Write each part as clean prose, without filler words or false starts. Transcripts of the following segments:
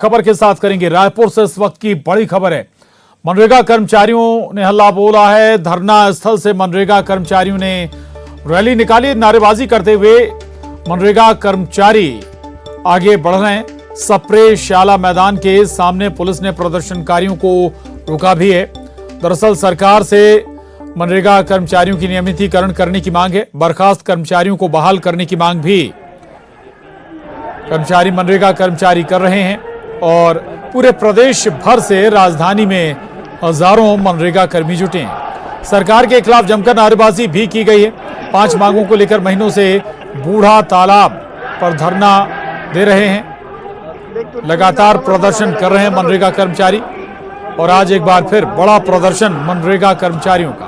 खबर के साथ करेंगे। रायपुर से इस वक्त की बड़ी खबर है। मनरेगा कर्मचारियों ने हल्ला बोला है। धरना स्थल से मनरेगा कर्मचारियों ने रैली निकाली। नारेबाजी करते हुए मनरेगा कर्मचारी आगे बढ़ रहे हैं। सप्रे शाला मैदान के सामने पुलिस ने प्रदर्शनकारियों को रोका भी है। दरअसल सरकार से मनरेगा कर्मचारियों की नियमितीकरण करने की मांग है। बर्खास्त कर्मचारियों को बहाल करने की मांग भी कर्मचारी मनरेगा कर्मचारी कर रहे हैं और पूरे प्रदेश भर से राजधानी में हजारों मनरेगा कर्मी जुटे हैं। सरकार के खिलाफ जमकर नारेबाजी भी की गई है। 5 मांगों को लेकर महीनों से बूढ़ा तालाब पर धरना दे रहे हैं। लगातार प्रदर्शन कर रहे हैं मनरेगा कर्मचारी और आज एक बार फिर बड़ा प्रदर्शन मनरेगा कर्मचारियों का।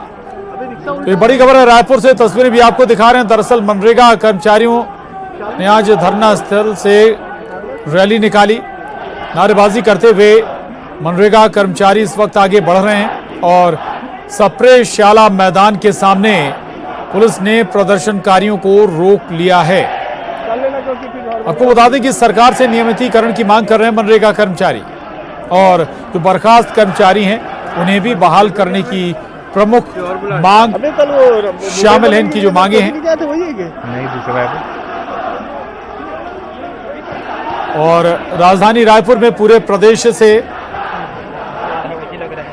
तो ये बड़ी खबर है। रायपुर से तस्वीरें भी आपको दिखा रहे हैं। दरअसल मनरेगा कर्मचारियों ने आज धरना स्थल से रैली निकाली। नारेबाजी करते हुए मनरेगा कर्मचारी इस वक्त आगे बढ़ रहे हैं और सप्रे शाला मैदान के सामने पुलिस ने प्रदर्शनकारियों को रोक लिया है। आपको बता दें कि सरकार से नियमितीकरण की मांग कर रहे हैं मनरेगा कर्मचारी और जो बर्खास्त कर्मचारी हैं उन्हें भी बहाल करने की प्रमुख मांग शामिल है। इनकी जो मांगे हैं और राजधानी रायपुर में पूरे प्रदेश से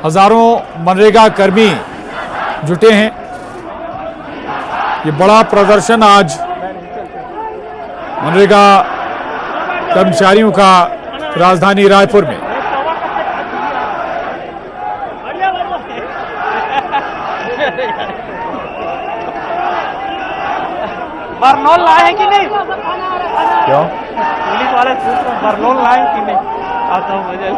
हजारों मनरेगा कर्मी जुटे हैं। ये बड़ा प्रदर्शन आज मनरेगा कर्मचारियों का राजधानी रायपुर में। बरनौल लाए हैं कि नहीं? क्यों? पुलिस वाले बरनौल लाए कि नहीं? आता हूँ मुझे।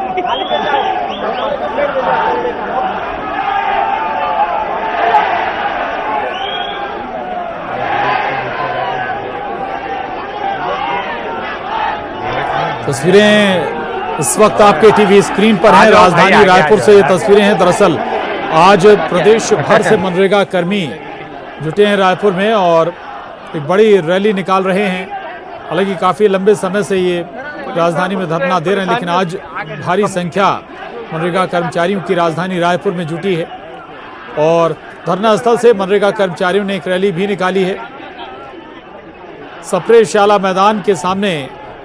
तस्वीरें इस वक्त आपके टीवी स्क्रीन पर हैं। राजधानी रायपुर से ये तस्वीरें हैं। दरअसल आज प्रदेश भर से मनरेगा कर्मी जुटे हैं रायपुर में और एक बड़ी रैली निकाल रहे हैं। हालांकि काफी लंबे समय से ये राजधानी में धरना दे रहे हैं, लेकिन आज भारी संख्या मनरेगा कर्मचारियों की राजधानी रायपुर में जुटी है और धरना स्थल से मनरेगा कर्मचारियों ने एक रैली भी निकाली है। सप्रे शाला मैदान के सामने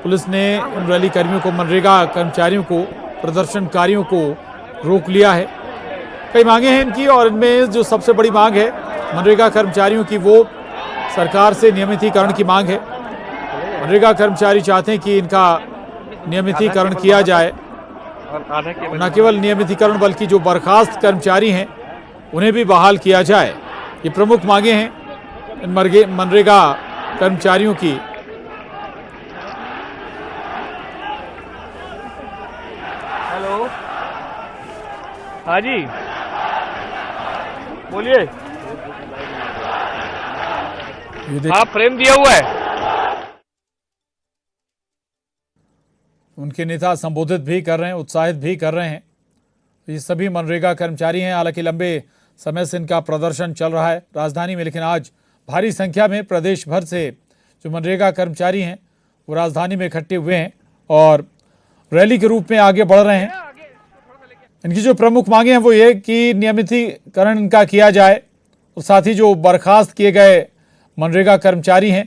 पुलिस ने इन रैली कर्मियों को, मनरेगा कर्मचारियों को, प्रदर्शनकारियों को रोक लिया है। कई मांगे हैं इनकी और इनमें जो सबसे बड़ी मांग है मनरेगा कर्मचारियों की वो सरकार से नियमितीकरण की मांग है। मनरेगा कर्मचारी चाहते हैं कि इनका नियमितीकरण किया जाए। न केवल नियमितीकरण बल्कि जो बर्खास्त कर्मचारी हैं उन्हें भी बहाल किया जाए। ये प्रमुख मांगे हैं इन मनरेगा कर्मचारियों की। हेलो, हाँ जी बोलिए। हाँ, फ्रेम दिया हुआ है। उनके नेता संबोधित भी कर रहे हैं, उत्साहित भी कर रहे हैं। ये सभी मनरेगा कर्मचारी हैं। हालांकि लंबे समय से इनका प्रदर्शन चल रहा है राजधानी में, लेकिन आज भारी संख्या में प्रदेश भर से जो मनरेगा कर्मचारी हैं वो राजधानी में इकट्ठे हुए हैं और रैली के रूप में आगे बढ़ रहे हैं। इनकी जो प्रमुख मांगे हैं वो ये कि नियमितीकरण इनका किया जाए और साथ ही जो बर्खास्त किए गए मनरेगा कर्मचारी हैं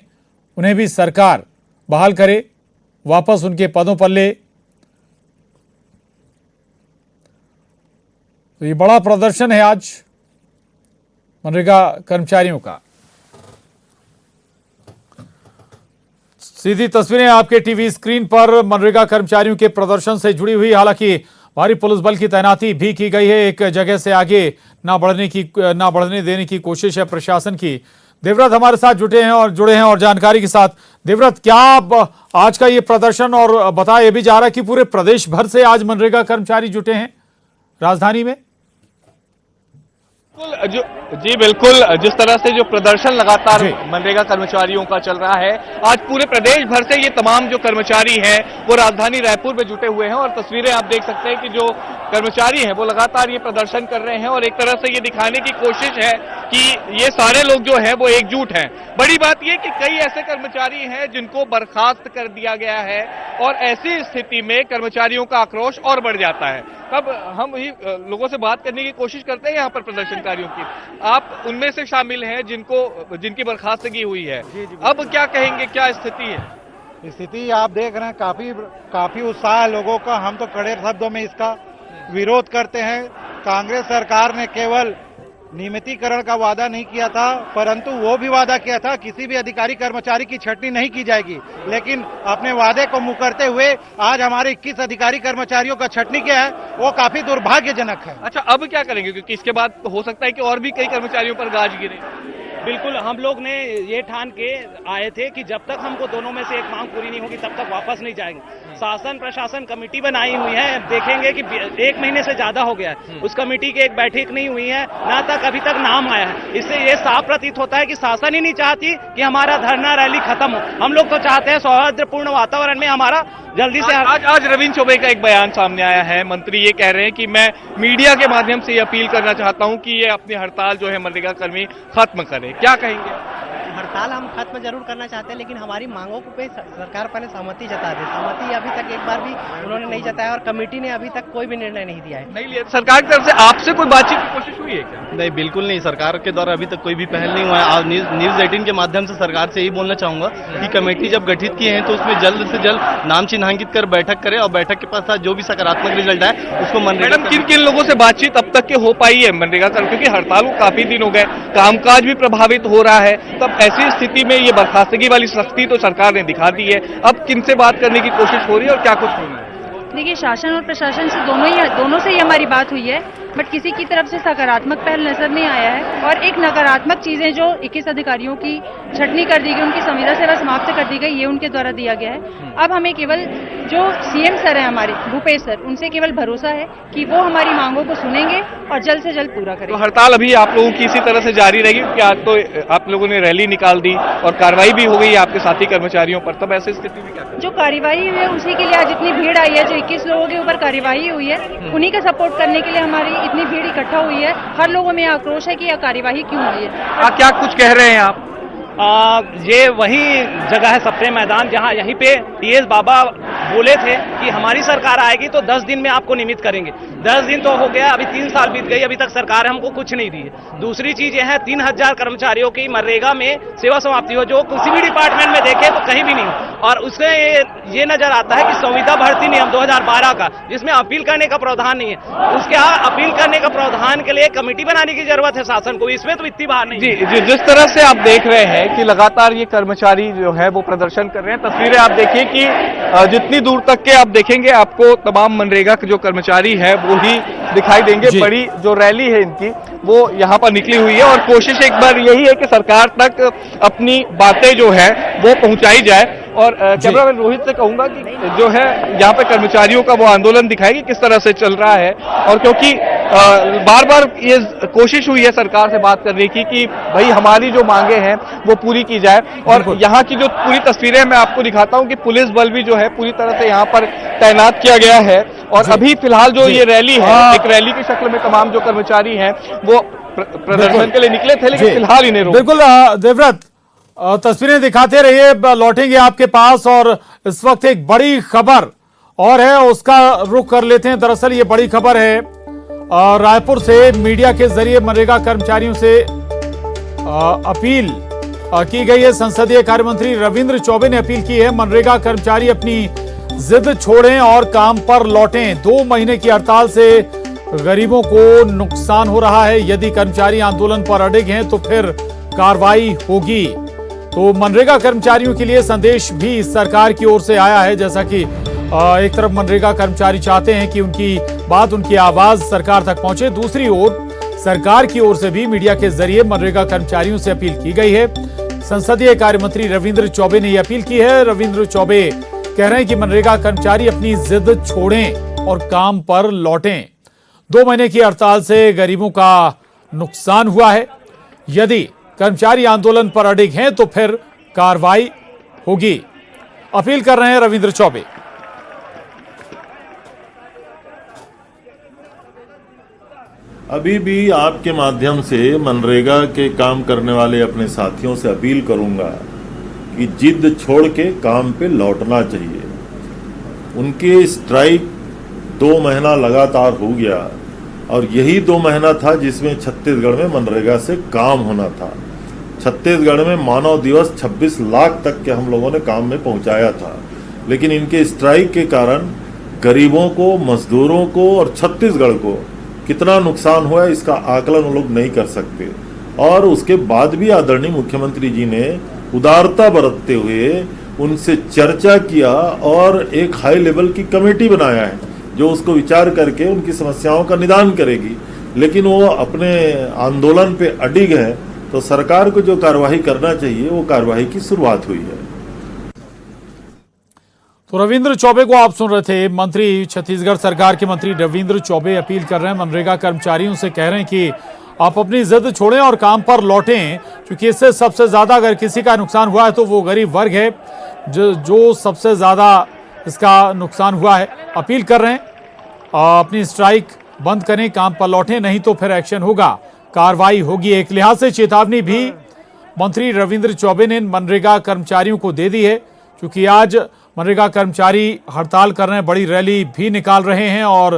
उन्हें भी सरकार बहाल करे, वापस उनके पदों पर ले। तो ये बड़ा प्रदर्शन है आज मनरेगा कर्मचारियों का। सीधी तस्वीरें आपके टीवी स्क्रीन पर मनरेगा कर्मचारियों के प्रदर्शन से जुड़ी हुई। हालांकि भारी पुलिस बल की तैनाती भी की गई है। एक जगह से आगे ना बढ़ने देने की कोशिश है प्रशासन की। देवव्रत हमारे साथ जुड़े हैं और जानकारी के साथ। देवव्रत, क्या आज का ये प्रदर्शन, और बताया ये भी जा रहा है कि पूरे प्रदेश भर से आज मनरेगा कर्मचारी जुटे हैं राजधानी में? जी बिल्कुल, जिस तरह से जो प्रदर्शन लगातार मनरेगा कर्मचारियों का चल रहा है, आज पूरे प्रदेश भर से ये तमाम जो कर्मचारी हैं वो राजधानी रायपुर में जुटे हुए हैं और तस्वीरें आप देख सकते हैं कि जो कर्मचारी हैं वो लगातार ये प्रदर्शन कर रहे हैं और एक तरह से ये दिखाने की कोशिश है कि ये सारे लोग जो हैं वो एकजुट हैं। बड़ी बात ये कि कई ऐसे कर्मचारी हैं जिनको बर्खास्त कर दिया गया है और ऐसी स्थिति में कर्मचारियों का आक्रोश और बढ़ जाता है। अब हम ही लोगों से बात करने की कोशिश करते हैं यहाँ पर प्रदर्शनकारियों की। आप उनमें से शामिल हैं जिनकी बर्खास्तगी हुई है। अब क्या कहेंगे, क्या स्थिति है? स्थिति आप देख रहे हैं, काफी उत्साह है लोगों का। हम तो कड़े शब्दों में इसका विरोध करते हैं। कांग्रेस सरकार ने केवल नियमितीकरण का वादा नहीं किया था, परंतु वो भी वादा किया था किसी भी अधिकारी कर्मचारी की छटनी नहीं की जाएगी, लेकिन अपने वादे को मुकरते हुए आज हमारे 21 अधिकारी कर्मचारियों का छटनी किया है, वो काफी दुर्भाग्यजनक है। अच्छा, अब क्या करेंगे, क्योंकि इसके बाद हो सकता है कि और भी कई कर्मचारियों पर गाज गिरे। बिल्कुल, हम लोग ने ये ठान के आए थे कि जब तक हमको दोनों में से एक मांग पूरी नहीं होगी तब तक वापस नहीं जाएंगे। शासन प्रशासन कमेटी बनाई हुई है, देखेंगे कि 1 महीने से ज्यादा हो गया है, उस कमेटी की एक बैठक नहीं हुई है, ना तक अभी तक नाम आया है। इससे ये साफ प्रतीत होता है कि शासन ही नहीं चाहती कि हमारा धरना रैली खत्म हो। हम लोग तो चाहते हैं सौहार्दपूर्ण वातावरण में हमारा जल्दी से। आज रविंद्र चौबे का एक बयान सामने आया है। मंत्री ये कह रहे हैं कि मैं मीडिया के माध्यम से ये अपील करना चाहता हूं कि ये अपनी हड़ताल जो है मनरेगा कर्मी खत्म करें। क्या कहेंगे? हड़ताल हम खत्म जरूर करना चाहते हैं, लेकिन हमारी मांगों पे सरकार पहले सहमति जता दे। सहमति अभी तक एक बार भी उन्होंने नहीं जताया और कमेटी ने अभी तक कोई भी निर्णय नहीं दिया है। नहीं लिया। सरकार की तरफ से आपसे कोई बातचीत की कोशिश हुई है क्या? नहीं, बिल्कुल नहीं। सरकार के द्वारा अभी तक कोई भी पहल नहीं हुआ है। आज न्यूज 18 के माध्यम से सरकार से यही बोलना चाहूंगा कि कमेटी जब गठित की है तो उसमें जल्द से जल्द नाम चिन्हांकित कर बैठक करे और बैठक के पास जो भी सकारात्मक रिजल्ट आए उसको मनरेगा। मैडम, किन किन लोगों से बातचीत अब तक के हो पाई है मनरेगा कर, क्योंकि हड़ताल को काफी दिन हो गए, कामकाज भी प्रभावित हो रहा है, तब ऐसी स्थिति में ये बर्खास्तगी वाली सख्ती तो सरकार ने दिखा दी है। अब किनसे बात करने की कोशिश हो रही है और क्या कुछ होना है? देखिए, शासन और प्रशासन से दोनों से ही हमारी बात हुई है, बट किसी की तरफ से सकारात्मक पहल नजर नहीं आया है। और एक नकारात्मक चीजें जो 21 अधिकारियों की छटनी कर दी गई, उनकी संविदा सेवा समाप्त कर दी गई, ये उनके द्वारा दिया गया है। अब हमें केवल जो सीएम सर हैं हमारे, भूपेश सर, उनसे केवल भरोसा है कि वो हमारी मांगों को सुनेंगे और जल्द से जल्द पूरा करेंगे। तो हड़ताल अभी आप लोगों की इसी तरह से जारी रहेगी, क्योंकि आज तो आप लोगों ने रैली निकाल दी और कार्रवाई भी हो गई आपके साथी कर्मचारियों पर, तब ऐसी स्थिति में क्या करें? जो कार्रवाई हुई है उसी के लिए आज इतनी भीड़ आई है। जो 21 लोगों के ऊपर कार्रवाई हुई है, उन्हीं का सपोर्ट करने के लिए हमारी इतनी भीड़ इकट्ठा हुई है। हर लोगों में आक्रोश है कि यह कार्यवाही क्यों हुई है। क्या कुछ कह रहे हैं आप? ये वही जगह है, सप्रे मैदान, जहां यहीं पे टीएस बाबा बोले थे कि हमारी सरकार आएगी तो 10 दिन में आपको नियमित करेंगे। 10 दिन तो हो गया, अभी 3 साल बीत गई, अभी तक सरकार हमको कुछ नहीं दी है। दूसरी चीज यह है, 3000 कर्मचारियों की मनरेगा में सेवा समाप्ति हो, जो किसी भी डिपार्टमेंट में देखे तो कहीं भी नहीं हो। और उससे ये नजर आता है कि संविदा भर्ती नियम 2012 का, जिसमें अपील करने का प्रावधान नहीं है, उसके अपील करने का प्रावधान के लिए कमेटी बनाने की जरूरत है शासन को। इसमें तो इतनी बात नहीं। जी, जिस तरह से आप देख रहे हैं कि लगातार ये कर्मचारी जो है वो प्रदर्शन कर रहे हैं, तस्वीरें आप देखिए कि जितनी दूर तक के आप देखेंगे आपको तमाम मनरेगा के जो कर्मचारी है वो ही दिखाई देंगे। बड़ी जो रैली है इनकी वो यहाँ पर निकली हुई है और कोशिश एक बार यही है कि सरकार तक अपनी बातें जो है वो पहुंचाई जाए। और कैमरामैन रोहित से कहूंगा कि जो है यहाँ पे कर्मचारियों का वो आंदोलन दिखाएगी किस तरह से चल रहा है, और क्योंकि बार बार ये कोशिश हुई है सरकार से बात करने की कि भाई हमारी जो मांगे हैं वो पूरी की जाए। और यहाँ की जो पूरी तस्वीरें मैं आपको दिखाता हूँ कि पुलिस बल भी जो है पूरी तरह से यहाँ पर तैनात किया गया है। और अभी फिलहाल जो ये रैली है, एक रैली की शक्ल में तमाम जो कर्मचारी हैं वो प्रदर्शन के लिए निकले थे, लेकिन फिलहाल इन्हें रोक। बिल्कुल देवव्रत, तस्वीरें दिखाते रहिए, लौटेंगे आपके पास। और इस वक्त एक बड़ी खबर और है, उसका रुख कर लेते हैं। दरअसल ये बड़ी खबर है रायपुर से, मीडिया के जरिए मनरेगा कर्मचारियों से अपील की गई है। संसदीय कार्य मंत्री रविंद्र चौबे ने अपील की है, मनरेगा कर्मचारी अपनी जिद छोड़ें और काम पर लौटें। 2 महीने की हड़ताल से गरीबों को नुकसान हो रहा है। यदि कर्मचारी आंदोलन पर अड़िग हैं तो फिर कार्रवाई होगी। तो मनरेगा कर्मचारियों के लिए संदेश भी सरकार की ओर से आया है। जैसा कि एक तरफ मनरेगा कर्मचारी चाहते हैं कि उनकी बात, उनकी आवाज सरकार तक पहुंचे, दूसरी ओर सरकार की ओर से भी मीडिया के जरिए मनरेगा कर्मचारियों से अपील की गई है। संसदीय कार्य मंत्री रविंद्र चौबे ने यह अपील की है। रविंद्र चौबे कह रहे हैं कि मनरेगा कर्मचारी अपनी जिद छोड़ें और काम पर लौटें। 2 महीने की हड़ताल से गरीबों का नुकसान हुआ है। यदि कर्मचारी आंदोलन पर अड़िग हैं तो फिर कार्रवाई होगी, अपील कर रहे हैं रविंद्र चौबे। अभी भी आपके माध्यम से मनरेगा के काम करने वाले अपने साथियों से अपील करूंगा कि जिद छोड़ के काम पे लौटना चाहिए। उनके स्ट्राइक 2 महीना लगातार हो गया और यही 2 महीना था जिसमें छत्तीसगढ़ में मनरेगा से काम होना था। छत्तीसगढ़ में मानव दिवस 26 लाख तक के हम लोगों ने काम में पहुंचाया था, लेकिन इनके स्ट्राइक के कारण गरीबों को, मजदूरों को और छत्तीसगढ़ को कितना नुकसान हुआ है इसका आकलन वो लोग नहीं कर सकते। और उसके बाद भी आदरणीय मुख्यमंत्री जी ने उदारता बरतते हुए उनसे चर्चा किया और एक हाई लेवल की कमेटी बनाया है जो उसको विचार करके उनकी समस्याओं का निदान करेगी। लेकिन वो अपने आंदोलन पे अडिग है, तो सरकार को जो कार्यवाही करना चाहिए वो कार्यवाही की शुरुआत हुई है। तो रविंद्र चौबे को आप सुन रहे थे। मंत्री, छत्तीसगढ़ सरकार के मंत्री रविंद्र चौबे अपील कर रहे हैं मनरेगा कर्मचारियों से, कह रहे हैं कि आप अपनी जिद छोड़ें और काम पर लौटें, क्योंकि इससे सबसे ज्यादा अगर किसी का नुकसान हुआ है तो वो गरीब वर्ग है जो सबसे ज्यादा इसका नुकसान हुआ है। अपील कर रहे हैं अपनी स्ट्राइक बंद करें, काम पर लौटें, नहीं तो फिर एक्शन होगा, कार्रवाई होगी। एक लिहाज से चेतावनी भी मंत्री रविंद्र चौबे ने मनरेगा कर्मचारियों को दे दी है, क्योंकि आज मनरेगा कर्मचारी हड़ताल कर रहे हैं, बड़ी रैली भी निकाल रहे हैं और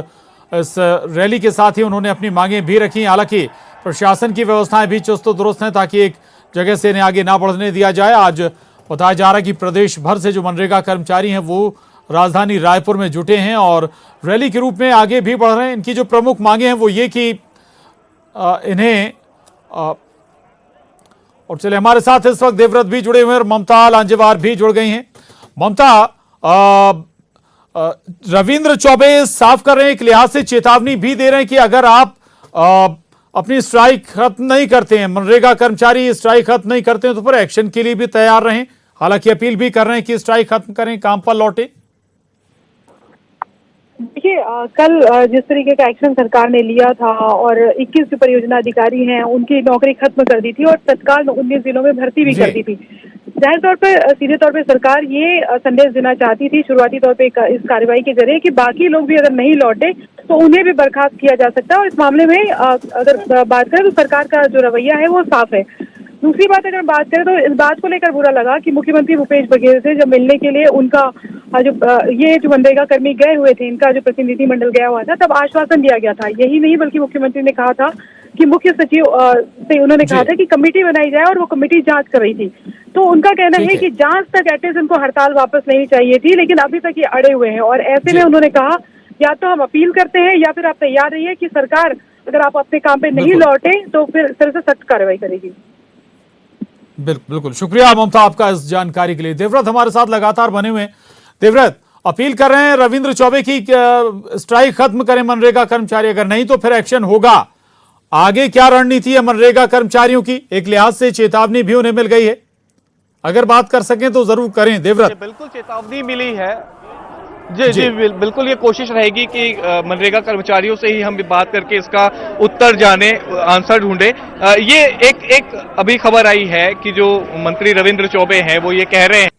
इस रैली के साथ ही उन्होंने अपनी मांगें भी रखी। हालांकि प्रशासन की व्यवस्थाएं भी चुस्त दुरुस्त हैं ताकि एक जगह से इन्हें आगे ना बढ़ने दिया जाए। आज बताया जा रहा है कि प्रदेश भर से जो मनरेगा कर्मचारी हैं वो राजधानी रायपुर में जुटे हैं और रैली के रूप में आगे भी बढ़ रहे हैं। इनकी जो प्रमुख मांगे हैं वो ये कि इन्हें और चले हमारे साथ इस वक्त देवव्रत भी जुड़े हुए हैं और ममता लांजेवार भी जुड़ गई हैं। ममता, रविंद्र चौबे साफ कर रहे हैं, एक लिहाज से चेतावनी भी दे रहे हैं कि अगर आप अपनी स्ट्राइक खत्म नहीं करते हैं, मनरेगा कर्मचारी स्ट्राइक खत्म नहीं करते हैं, तो फिर एक्शन के लिए भी तैयार रहें। हालांकि अपील भी कर रहे हैं कि स्ट्राइक खत्म करें, काम पर लौटे। देखिए, कल जिस तरीके का एक्शन सरकार ने लिया था और 21 जो परियोजना अधिकारी हैं उनकी नौकरी खत्म कर दी थी और तत्काल 19 जिलों में भर्ती भी कर दी थी। जाहिर तौर पर, सीधे तौर पे सरकार ये संदेश देना चाहती थी शुरुआती तौर पे इस कार्रवाई के जरिए कि बाकी लोग भी अगर नहीं लौटे तो उन्हें भी बर्खास्त किया जा सकता है। और इस मामले में अगर बात करें तो सरकार का जो रवैया है वो साफ है। दूसरी बात अगर बात करें तो इस बात को लेकर बुरा लगा कि मुख्यमंत्री भूपेश बघेल से जब मिलने के लिए उनका जो मनरेगा कर्मी गए हुए थे, इनका जो प्रतिनिधिमंडल गया हुआ था, तब आश्वासन दिया गया था। यही नहीं बल्कि मुख्यमंत्री ने कहा था कि मुख्य सचिव से उन्होंने कहा था कि कमेटी बनाई जाए और वो कमेटी जांच कर रही थी। तो उनका कहना है कि जांच तक एटलीस्ट इनको हड़ताल वापस लेनी चाहिए थी, लेकिन अभी तक ये अड़े हुए हैं। और ऐसे में उन्होंने कहा या तो हम अपील करते हैं या फिर आप तैयार रहिए कि सरकार अगर आप अपने काम पे नहीं लौटे तो फिर इस तरह से सख्त कार्रवाई करेगी। बिल्कुल, शुक्रिया ममता आपका इस जानकारी के लिए। देवव्रत हमारे साथ लगातार बने हुए हैं। देवव्रत, अपील कर रहे हैं रविंद्र चौबे की स्ट्राइक खत्म करें मनरेगा कर्मचारी, अगर नहीं तो फिर एक्शन होगा। आगे क्या रणनीति है मनरेगा कर्मचारियों की? एक लिहाज से चेतावनी भी उन्हें मिल गई है, अगर बात कर सकें तो जरूर करें देवव्रत। बिल्कुल चेतावनी मिली है जी, बिल्कुल ये कोशिश रहेगी कि मनरेगा कर्मचारियों से ही हम बात करके इसका उत्तर जाने, आंसर ढूंढे। ये एक अभी खबर आई है कि जो मंत्री रविंद्र चौबे हैं वो ये कह रहे हैं,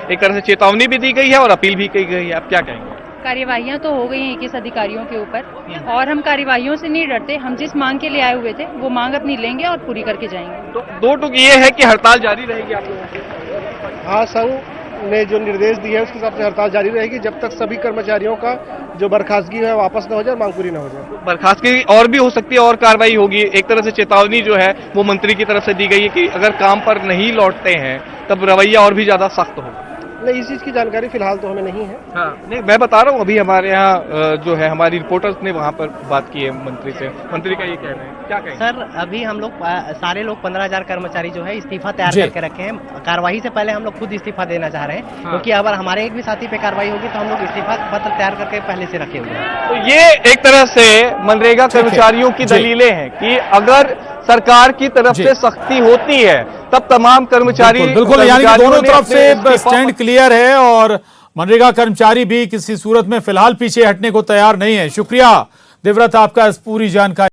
एक तरह से चेतावनी भी दी गई है और अपील भी की गई है। आप क्या कहेंगे? कार्यवाहियां तो हो गई हैं 21 अधिकारियों के ऊपर और हम कार्यवाहियों से नहीं डरते। हम जिस मांग के लिए आए हुए थे वो मांग अपनी लेंगे और पूरी करके जाएंगे। तो दो टुक ये है कि हड़ताल जारी रहेगी आप लोगों की? हाँ, संघ ने जो निर्देश दिए है उसके हिसाब से हड़ताल जारी रहेगी जब तक सभी कर्मचारियों का जो बर्खास्तगी है वापस न हो जाए, मांग पूरी न हो जाए। बर्खास्तगी और भी हो सकती है और कार्रवाई होगी। एक तरह से चेतावनी जो है वो मंत्री की तरफ से दी गई है कि अगर काम पर नहीं लौटते हैं तब रवैया और भी ज्यादा सख्त होगा। नहीं, इस चीज की जानकारी फिलहाल तो हमें नहीं है। हाँ, नहीं, मैं बता रहा हूँ अभी हमारे यहाँ जो है हमारी रिपोर्टर्स ने वहाँ पर बात की है मंत्री से। मंत्री का ये कह रहे हैं, क्या कहेंगे? सर, अभी हम लोग सारे लोग 15,000 कर्मचारी जो है इस्तीफा तैयार करके रखे हैं। कार्रवाई से पहले हम लोग खुद इस्तीफा देना चाह रहे हैं। हाँ। क्योंकि अगर हमारे एक भी साथी पे कार्रवाई होगी तो हम लोग इस्तीफा पत्र तैयार करके पहले से रखे हुए हैं। तो ये एक तरह से मनरेगा कर्मचारियों की दलीलें हैं कि अगर सरकार की तरफ से सख्ती होती है तब तमाम कर्मचारी बिल्कुल यानी कि दोनों तरफ से स्टैंड क्लियर है और मनरेगा कर्मचारी भी किसी सूरत में फिलहाल पीछे हटने को तैयार नहीं है। शुक्रिया देवव्रत आपका इस पूरी जानकारी।